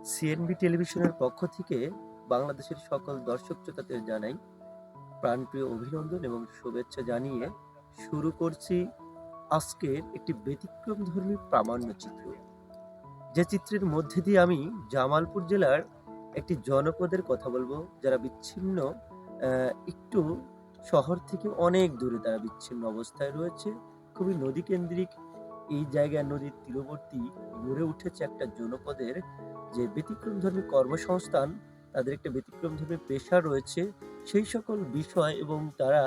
CNB টেলিভিশনের পক্ষ থেকে বাংলাদেশের সকল দর্শক শ্রোতাদের জানাই প্রাণপ্রিয় অভিনন্দন এবং শুভেচ্ছা জানিয়ে শুরু করছি আজকের একটি ব্যতিক্রমধর্মী প্রামাণ্য চিত্র, যে চিত্রের মধ্যে দিয়ে আমি জামালপুর জেলার একটি জনপদের কথা বলবো, যারা বিচ্ছিন্ন একটু শহর থেকে অনেক দূরে তারা বিচ্ছিন্ন অবস্থায় রয়েছে। খুবই নদী কেন্দ্রিক এই জায়গায়, নদীর তীরবর্তী গড়ে উঠেছে একটা জনপদের যে ব্যতিক্রমধর্মী কর্মসংস্থান, তাদের একটা ব্যতিক্রমধর্মী পেশা রয়েছে। সেই সকল বিষয় এবং তারা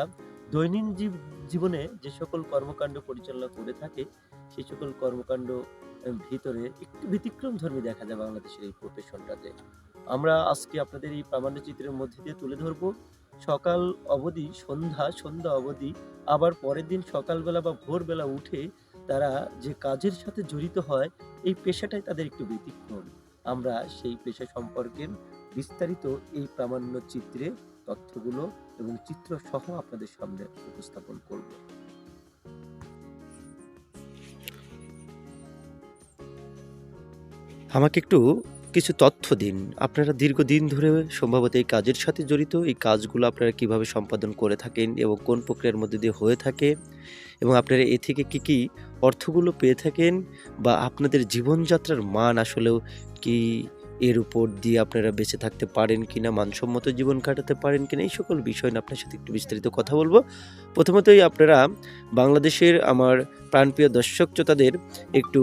দৈনন্দিন জীবনে যে সকল কর্মকাণ্ড পরিচালনা করে থাকে, সেই সকল কর্মকাণ্ড ভিতরে একটু ব্যতিক্রমধর্মী দেখা যায় বাংলাদেশের এই প্রফেশনটাতে। আমরা আজকে আপনাদের এই প্রামাণ্য চিত্রের মধ্যে দিয়ে তুলে ধরবো সকাল অবধি সন্ধ্যা অবধি, আবার পরের দিন সকালবেলা বা ভোরবেলা উঠে তারা যে কাজের সাথে জড়িত হয়, এই পেশাটাই তাদের একটু ব্যতিক্রম। আমরা সেই পেশা সম্পর্কে বিস্তারিত এই প্রামাণ্য চিত্রে তথ্যগুলো এবং চিত্র সহ আপনাদের সামনে উপস্থাপন করব। আমাকে একটু কিছু তথ্য দিন। আপনারা দীর্ঘদিন ধরে সম্ভবত এই কাজের সাথে জড়িত। এই কাজগুলো আপনারা কিভাবে সম্পাদন করে থাকেন এবং কোন প্রক্রিয়ার মধ্যে দিয়ে হয়ে থাকে, এবং আপনারা এ থেকে কি কি অর্থগুলো পেয়ে থাকেন, বা আপনাদের জীবনযাত্রার মান আসলেও কি এর উপর দিয়ে আপনারা বেঁচে থাকতে পারেন কিনা, মানসম্মত জীবন কাটাতে পারেন কিনা, এই সকল বিষয় নিয়ে আপনার সাথে একটু বিস্তারিত কথা বলবো। প্রথমতই আপনারা বাংলাদেশের আমার প্রাণপ্রিয় দর্শক শ্রোতাদের একটু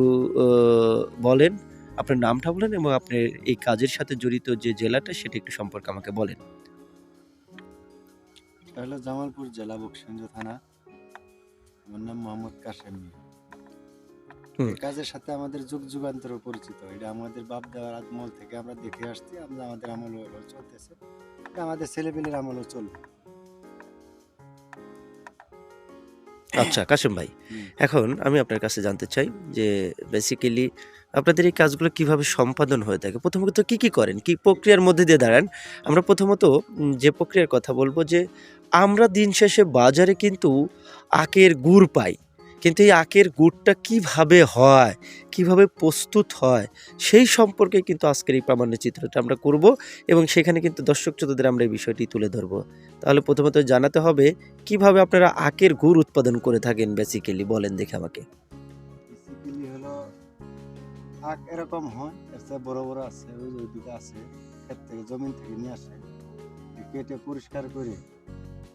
বলেন, আপনার নামটা বলেন এবং আপনার এই কাজের সাথে জড়িত যে জেলাটা সেটা একটু সম্পর্কে আমাকে বলেন। এটা হলো জামালপুর জেলা, বকশিগঞ্জ থানা। আমার নাম মোহাম্মদ কাশেম মিয়া। এই কাজের সাথে আমাদের যুগ যুগান্তর পরিচিত। এটা আমাদের বাপ দাদার আমল থেকে আমরা দেখে আসছি, আমাদের আমল চলতেছে, এটা আমাদের ছেলেপেলের আমলও চলবে। আচ্ছা কাশেম ভাই, এখন আমি আপনার কাছে জানতে চাই যে বেসিক্যালি আপনাদের এই কাজগুলো কিভাবে সম্পাদন হয়ে থাকে। প্রথমত কি কি করেন, কি প্রক্রিয়ার মধ্যে দিয়ে দাঁড়ান? আমরা প্রথমত যে প্রক্রিয়ার কথা বলবো, যে আমরা দিন শেষে বাজারে কিন্তু আখের গুড় পাই, কিন্তু এই আখের গুড়টা কিভাবে হয়, কিভাবে প্রস্তুত হয়, সেই সম্পর্কে কিন্তু আজকের এই প্রামাণ্য চিত্রটা আমরা করব, এবং সেখানে কিন্তু দর্শক শ্রোতাদের আমরা এই বিষয়টি তুলে ধরবো। তাহলে প্রথমত জানাতে হবে কিভাবে আপনারা আখের গুড় উৎপাদন করে থাকেন, বেসিক্যালি বলেন দেখে আমাকে। বেসিক্যালি হলো আখ এরকম হয়, এর চেয়ে বড় বড় আছে, ওই দিকে আছে, ক্ষেত থেকে জমিন থেকে নিয়ে আসে, কেটে পরিষ্কার করে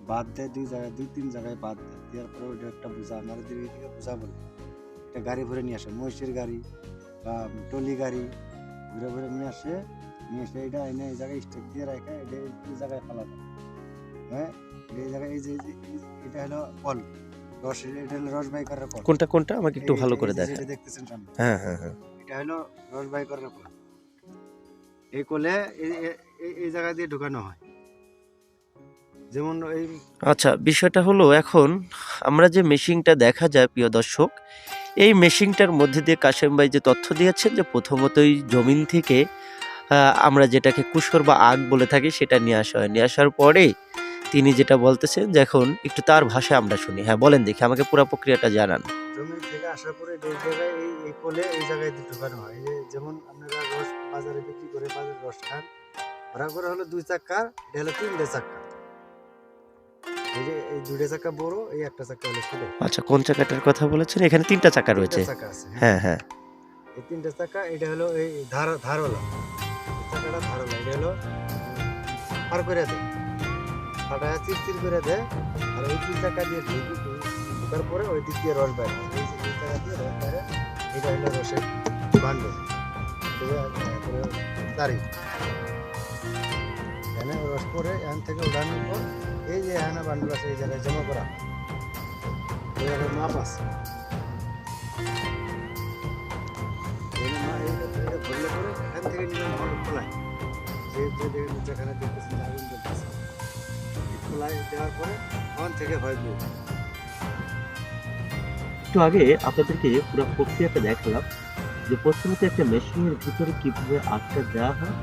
বাদ দেয় দুই তিন জায়গায় বাদ দেয়, দেওয়ার পরে ওইটা একটা বোঝা, আমাদের দিকে বোঝা বলে, একটা গাড়ি ভরে নিয়ে আসে, মহিষের গাড়ি বা টলি গাড়ি ঘুরে ঘুরে নিয়ে এসে এটা এনে এই জায়গায় স্টেক দিয়ে রাখে, এটা এই জায়গায় ফেলা যায়। হ্যাঁ, এই জায়গায় এই যে এটা হলো কল রস, এটা হলো রস বাই করার কল। কোনটা কোনটা আমাকে একটু ভালো করে দেখান। যেটা দেখতেছেন সামনে, হ্যাঁ হ্যাঁ হ্যাঁ, এটা হলো রস বাই করার কল। এই কলে এই জায়গা দিয়ে ঢুকানো হয়, যেমন এই। আচ্ছা, বিষয়টা হলো এখন আমরা যে মেশিনটা দেখা যায় প্রিয় দর্শক, এই মেশিনটার মধ্যে দিয়ে কাশেম ভাই যে তথ্য দিয়েছেন যে প্রথমতই জমিন থেকে আমরা যেটাকে কুশর বা আগ বলে থাকি সেটা নিয়ে আসা হয়। নিয়ে আসার পরে তিনি যেটা বলতেছেন যে এখন একটু তার ভাষায় আমরা শুনি। হ্যাঁ বলেন দেখি, আমাকে পুরো প্রক্রিয়াটা জানান। জমি থেকে আসার পরে এই জায়গায় এই কোলে এই জায়গায় ঢুকানো হয়। যেমন আপনারা রস বাজারে বিক্রি করে, বাজারে রস খান, ওরা করে হলো 2 চাক্কা, এটা হলো 3টে চাক্কা। এই 2টে চাক্কা বড়, এই একটা চাক্কা হলো ছোট। আচ্ছা, কোন চাকাটার কথা বলেছেন? এখানে 3টা চাকা রয়েছে। হ্যাঁ হ্যাঁ, এই 3টে চাক্কা, এটা হলো এই ধারওয়ালা চাকাটা, ধারওয়ালা, এটা হলো পার করে দেয়, ফাটায় চির করে দেয়, আর ওই 3 চাক্কা দিয়ে ঢোকার পরে ওই দিক দিয়ে রস বাইরে, এই যে 2 চাক্কা দিয়ে রস বাইরে, এটা হলো রসের ভাণ্ড, তারিখ এখানে রস করে এখান থেকে উঠানোর পর এই যে এখানে বান্ডুল আছে, এই জায়গায় জমা করা, এই জায়গায় মাপ আছে, ধরলে পরে এখান থেকে নিলাম খোলায়, যেখানে দেখতেছেন আগুন জ্বলতেছে, খোলায় দেওয়ার পরে ওখান থেকে হয় গুড়। একটু আগে আপনাদেরকে পুরো প্রক্রিয়াটা দেখালাম, যে প্রথমত একটা মেশিনের ভিতরে কিভাবে আখটা দেওয়া হয়,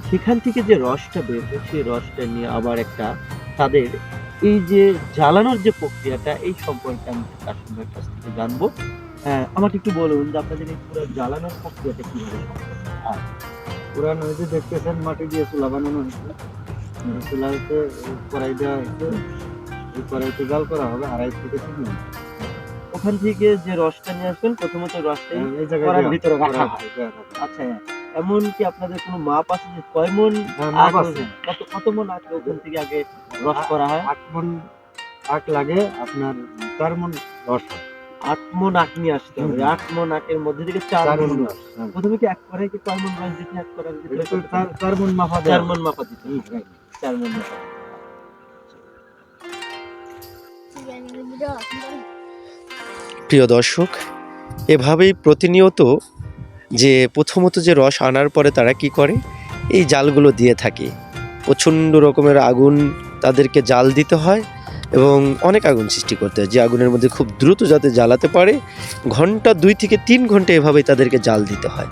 সেখান থেকে যে রসটা বের হয় সেই রসটা নিয়ে আবার একটা তাদের এই যে জ্বালানোর যে প্রক্রিয়াটা, এই সম্পর্কে আমি কাশেম ভাইয়ের কাছ থেকে জানবো। আমাকে একটু বলুন যে আপনাদের এই পুরো জ্বালানোর প্রক্রিয়াটা কিভাবে সম্পন্ন হয়। পুরানো হয়েছে, দেখতেছেন মাটি দিয়ে চুলা বানানো হয়েছে। এই চুলাতে কড়াই দেওয়া হয়েছে, এই কড়াইতে জাল করা হবে 2.5 থেকে 3 মিনিট। ওখান থেকে যে রসটা নিয়ে আসবেন প্রথমত রসটাই এই জায়গায় কড়ার দেওয়া- ভিতরে রাখা কড়ার হয়। ভিতরে দেওয়া থাকে। আচ্ছা, এমন কি আপনাদের কোনো মাপ আছে যে কয় মন হ্যাঁ, মাপ আখ আছে। কত কত মন আখ ওখান থেকে আগে রস করা হয়? 8 মণ আখ লাগে, আপনার 4 মণ রস হয়। 8 মন আখ নিয়ে আসতে হবে। হুম। 8 মন আখের মধ্যে থেকে 4 4 মন মণ রস। রস। হ্যাঁ। প্রথমে কি এক কড়াই কি কয় মন রস দিতে, এক কড়াইয়ের ভিতরে এটা তো 4 মণ মাপা দেওয়া 4 মন মাপা দিতে হবে। হুম, 4 মন মাপা। প্রিয় দর্শক, এভাবেই প্রতিনিয়ত যে প্রথমত যে রস আনার পরে তারা কি করে, এই জালগুলো দিয়ে থাকে। প্রচণ্ড রকমের আগুন তাদেরকে জাল দিতে হয় এবং অনেক আগুন সৃষ্টি করতে হয়, যে আগুনের মধ্যে খুব দ্রুত যাতে জ্বালাতে পারে। ঘন্টা 2 থেকে 3 ঘন্টা এভাবেই তাদেরকে জাল দিতে হয়।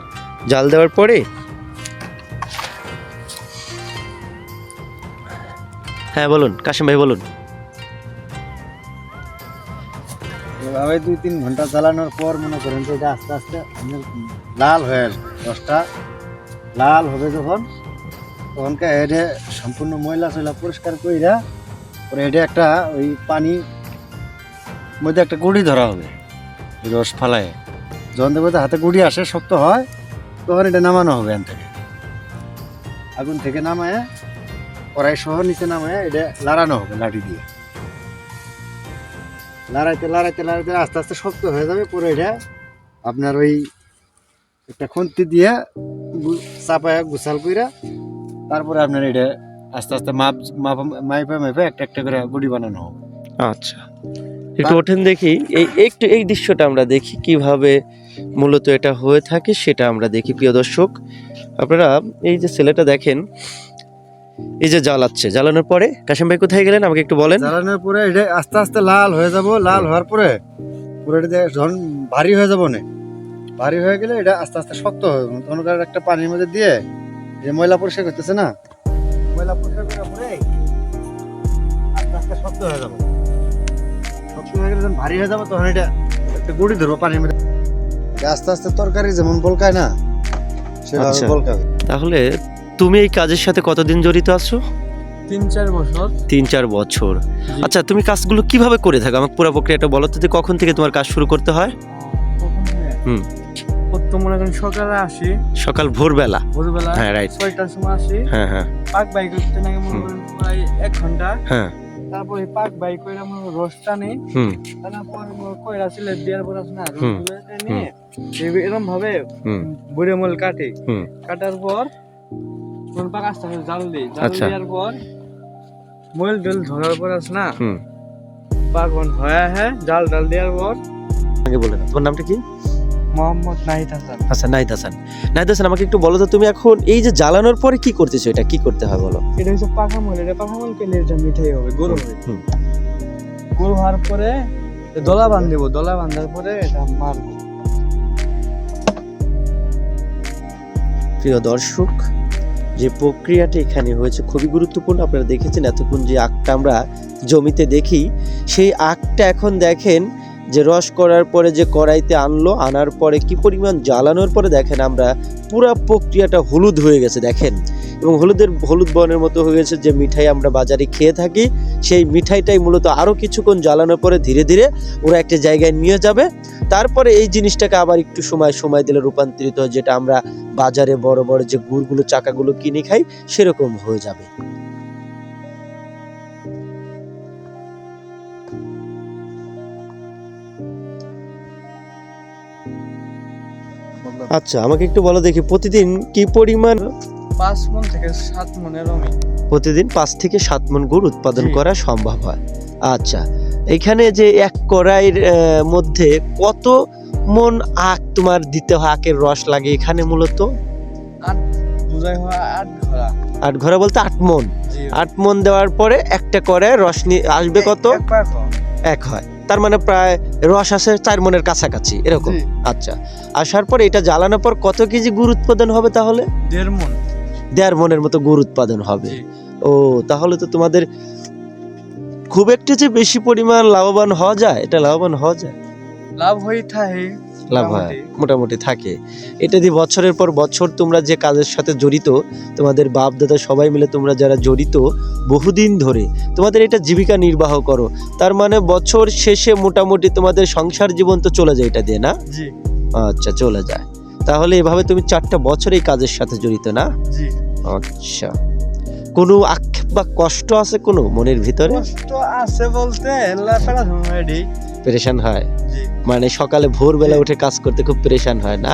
জাল দেওয়ার পরে হ্যাঁ বলুন কাশিম ভাই, বলুন। এভাবে 2-3 ঘন্টা জ্বালানোর পর মনে করেন যে এটা আস্তে আস্তে আপনার লাল হয়ে আসবে। রসটা লাল হবে যখন, তখনকে এটা সম্পূর্ণ ময়লা চয়লা পরিষ্কার কইরা পরে এটা একটা ওই পানি মধ্যে একটা গুড়ি ধরা হবে, এই রস ফালায়। যখন দেখবো যে হাতে গুড়ি আসে, শক্ত হয়, তখন এটা নামানো হবে এখান থেকে। আগুন থেকে নামায় কড়াই সহ নিচে নামায় এটা লাড়ানো হবে লাঠি দিয়ে। লাড়াইতে লাড়াইতে লাড়াইতে আস্তে আস্তে শক্ত হয়ে যাবে। পরে এটা আপনার ওই একটা খুন্তি দিয়ে চাপায় গুছাল কইরা তারপরে আপনার এটা আস্তে আস্তে মাইপে মাইপে একটা একটা করে গুড়ি বানানো হবে। আচ্ছা, একটু ওঠেন দেখি, এই দৃশ্যটা আমরা দেখি কিভাবে মূলত এটা হয়ে থাকে, সেটা আমরা দেখি। প্রিয় দর্শক, আপনারা এই যে ছেলেটা দেখেন, এই যে জ্বালাচ্ছে, জ্বালানোর পরে কাশিম ভাই কোথায় গেলেন আমাকে একটু বলেন। জ্বালানোর পরে এটা আস্তে আস্তে লাল হয়ে যাব। লাল হওয়ার পরে পুরো এটা যখন ভারী হয়ে যাব না, ভারী হয়ে গেলে এটা আস্তে আস্তে শক্ত হবে। তখন একটা পানির মধ্যে দিয়ে যে ময়লা পরিষ্কার করতেছে না, ময়লা পরিষ্কার করার পরে আস্তে আস্তে শক্ত হয়ে যাব। শক্ত হয়ে গেলে যখন ভারী হয়ে যাবে, তখন এটা একটা গুঁড়ি ধরবো পানির মধ্যে। এটা আস্তে আস্তে তরকারি যেমন বলকায় না, সেভাবে আচ্ছা। বলকাবে। তাহলে তুমি এই কাজের সাথে কতদিন জড়িত আছো? 3-4 বছর। 3-4 বছর। আচ্ছা, তুমি কাজগুলো কিভাবে করে থাকো আমাকে পুরো প্রক্রিয়াটা বলো তো, যে কখন থেকে তোমার কাজ শুরু করতে হয়? হুম। প্রথম মনে করেন সকালে আসি, সকাল ভোরবেলা। ভোরবেলা হ্যাঁ, রাইট। 6টার সময় আসি। হ্যাঁ হ্যাঁ পাক বাই করতে নাকি মনে করেন প্রায় 1 ঘন্টা। হ্যাঁ। তারপরে পাক বাই করে আমরা রস টানি। হুম তারপর কয়রা ছিল দেওয়ার পর আছে না, হুম, রসগুলো নিয়ে এরকম ভাবে হুম বুড়ে মল কাটে। হুম। কাটার পর কোন পাক আস্তে আস্তে জাল দিই। জাল আচ্ছা। দেওয়ার পর মল ডল ধরার পর আছে না, হুম। পাকন হয় হ্যাঁ, জাল ডাল দেওয়ার পর। আগে বলে নাও, তোমার নামটা কি? মোহাম্মদ নাহিদ হাসান। আচ্ছা, নাহিদ হাসান। নাহিদ হাসান, আমাকে একটু বলো তো, তুমি এখন এই যে জ্বালানোর পরে কি করতেছো, এটা কি করতে হয় বলো। এটা হচ্ছে পাকা মল। এটা পাকা মল পেলে এটা মিঠাই হবে, গরু হবে। হুম। গরু হওয়ার পরে দলা বান্ধিব। দলা বান্ধার পরে এটা মারবো। প্রিয় দর্শক, যে প্রক্রিয়াটা এখানে হয়েছে খুবই গুরুত্বপূর্ণ। আপনারা দেখেছেন এতক্ষণ যে আখটা আমরা জমিতে দেখি, সেই আখটা এখন দেখেন যে রস করার পরে যে কড়াইতে আনলো, আনার পরে কি পরিমাণ জ্বালানোর পরে দেখেন আমরা পুরো প্রক্রিয়াটা হলুদ হয়ে গেছে দেখেন, এবং হলুদ বর্ণের মতো হয়ে গেছে। যে মিঠাই আমরা বাজারে খেয়ে থাকি, সেই মিঠাইটাই মূলত আরও কিছুক্ষণ জ্বালানোর পরে ধীরে ধীরে ওরা একটা জায়গায় নিয়ে যাবে। তারপরে এই জিনিসটাকে আবার একটু সময় দিলে রূপান্তরিত হয়, যেটা আমরা বাজারে বড় বড় যে গুড়গুলো চাকাগুলো কিনে খাই, সেরকম হয়ে যাবে। আচ্ছা, আমাকে একটু বলো দেখি, প্রতিদিন কি পরিমাণ? 5 মণ থেকে 7 মণের আমি প্রতিদিন 5 থেকে 7 মণ গুড় উৎপাদন জি। করা সম্ভব হয়। আচ্ছা, এখানে যে এক কড়াইয়ের মধ্যে কত মণ আখ তোমার দিতে হয়, আখের রস লাগে এখানে মূলত? 8 বুঝাই হয় 8 ঘোড়া। 8 ঘোড়া বলতে 8 মণ। জি। 8 মণ দেওয়ার পরে একটা কড়াইয়ে রস আসবে কত? এক পাক হয়। 1 হয়। তার মানে প্রায় রস আসে 4 মণের কাছাকাছি এরকম। জি। আচ্ছা, আসার পর এটা জ্বালানোর পর কত কেজি গুড় উৎপাদন হবে তাহলে? 1.5 মণ। 1.5 মণের মতো গুড় উৎপাদন হবে। জি। ও, তাহলে তো তোমাদের খুব একটা যে বেশি পরিমাণ লাভবান হওয়া যায়, এটা লাভবান হওয়া যায়। লাভ হই থাকে লাভ হয়, মোটামুটি থাকে। এটা দিয়ে বছরের পর বছর তোমরা যে কাজের সাথে জড়িত, তোমাদের বাপ দাদা সবাই মিলে তোমরা যারা জড়িত বহুদিন ধরে তোমাদের এটা জীবিকা নির্বাহ করো, তার মানে বছর শেষে মোটামুটি তোমাদের সংসার জীবন তো চলে যায় এটা দিয়ে, না? জি আচ্ছা, চলে যায়। তাহলে এভাবে তুমি 4টা বছর এই কাজের সাথে জড়িত, না? জি। আচ্ছা, কোনো আক্ষেপ বা কষ্ট আছে কোনো মনের ভিতরে? কষ্ট আছে বলতে লাফাড়া ধরমাডি। পেরেশান হয়, জি মানে সকালে ভোরবেলা উঠে কাজ করতে খুব পেরেশান হয়, না?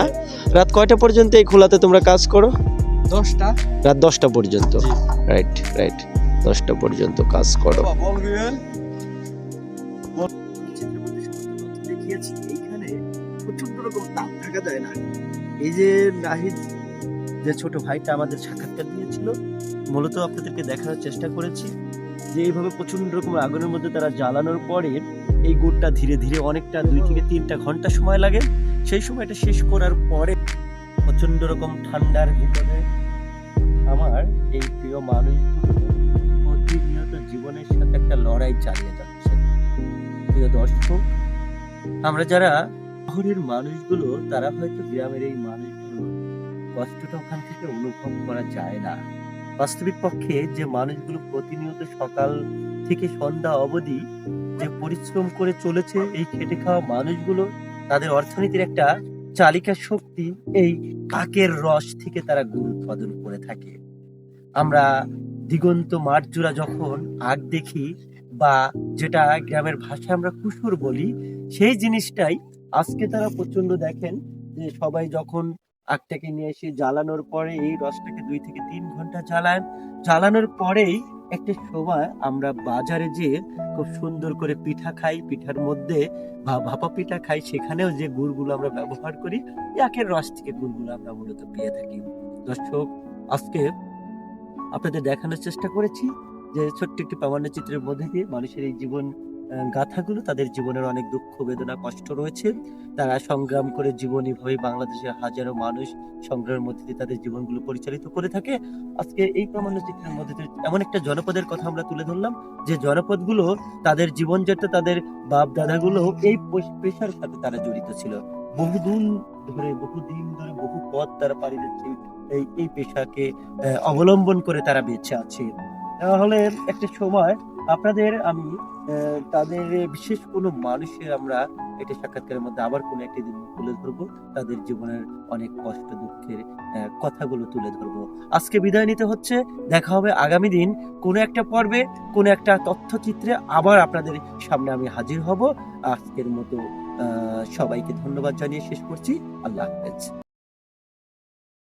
রাত কয়টা পর্যন্ত এই খোলাতে তোমরা কাজ করো? 10টা। রাত 10টা পর্যন্ত। জি। রাইট রাইট, 10টা পর্যন্ত কাজ করো। বলবেন এইখানে প্রচন্ড রকম তাপ থাকা যায় না। এই যে নাহিদ, যে ছোট ভাইটা আমাদের সাক্ষাৎকার দিয়েছিল, মূলত আপনাদেরকে দেখানোর চেষ্টা করেছি যে এইভাবে প্রচন্ড রকম আগুনের মধ্যে তারা জ্বালানোর পরে এই গুড়টা ধীরে ধীরে অনেকটা 2 থেকে 3টা ঘন্টা সময় লাগে। সেই সময়টা শেষ করার পরে প্রচন্ড রকম ঠান্ডার ভিতরে আমার এই প্রিয় মানুষগুলো প্রতিনিয়ত জীবনের সাথে একটা লড়াই চালিয়ে যাচ্ছে। প্রিয় দর্শক, আমরা যারা শহরের মানুষগুলো, তারা হয়তো গ্রামের এই মানুষগুলো কষ্টটা ওখান থেকে অনুভব করা যায় না। বাস্তবিক পক্ষে যে মানুষগুলো প্রতিনিয়ত সকাল থেকে সন্ধ্যা অবধি যে পরিশ্রম করে চলেছে, এই খেটে খাওয়া মানুষগুলো, তাদের অর্থনীতির একটা চালিকা শক্তি এই আখের রস থেকে তারা গুড় উৎপাদন করে থাকে। আমরা দিগন্ত মাঠ জোড়া যখন আখ দেখি, বা যেটা গ্রামের ভাষায় আমরা কুসুর বলি, সেই জিনিসটাই আজকে তারা প্রচন্ড দেখেন যে সবাই যখন আখটাকে নিয়ে এসে জ্বালানোর পরে এই রসটাকে 2 থেকে 3 ঘন্টা জ্বালানোর পরেই একটা সময় আমরা বাজারে যেয়ে খুব সুন্দর করে পিঠা খাই, পিঠার মধ্যে ভাপা পিঠা খাই, সেখানেও যে গুড়গুলো আমরা ব্যবহার করি, এই আখের রস থেকে গুড়গুলো আমরা মূলত পেয়ে থাকি। দর্শক, আজকে আপনাদের দেখানোর চেষ্টা করেছি যে ছোট্ট একটি প্রামাণ্য চিত্রের মধ্যে দিয়ে মানুষের এই জীবন গাথাগুলো, তাদের জীবনের অনেক দুঃখ বেদনা কষ্ট রয়েছে, তারা সংগ্রাম করে জীবন এভাবে বাংলাদেশের হাজারো মানুষ সংগ্রামের মধ্যে দিয়ে তাদের জীবনগুলো পরিচালিত করে থাকে। আজকে এই প্রামাণ্য চিত্রের মধ্যে দিয়ে এমন একটা জনপদের কথা আমরা তুলে ধরলাম, যে জনপদগুলো তাদের জীবনযাত্রা, তাদের বাপ দাদাগুলো এই পেশার সাথে তারা জড়িত ছিল। বহুদিন বহু পথ তারা পাড়ি দিচ্ছে এই পেশাকে অবলম্বন করে তারা বেঁচে আছে। তাহলে একটা সময় আপনাদের আমি তাদের বিশেষ কোনো মানুষের আমরা এটা সাক্ষাৎকারের মধ্যে আবার কোনো একটি দিন তুলে ধরবো, তাদের জীবনের অনেক কষ্ট দুঃখের কথাগুলো তুলে ধরবো। আজকে বিদায় নিতে হচ্ছে, দেখা হবে আগামী দিন কোনো একটা পর্বে, কোনো একটা তথ্যচিত্রে আবার আপনাদের সামনে আমি হাজির হব। আজকের মতো সবাইকে ধন্যবাদ জানিয়ে শেষ করছি। আল্লাহ হাফেজ।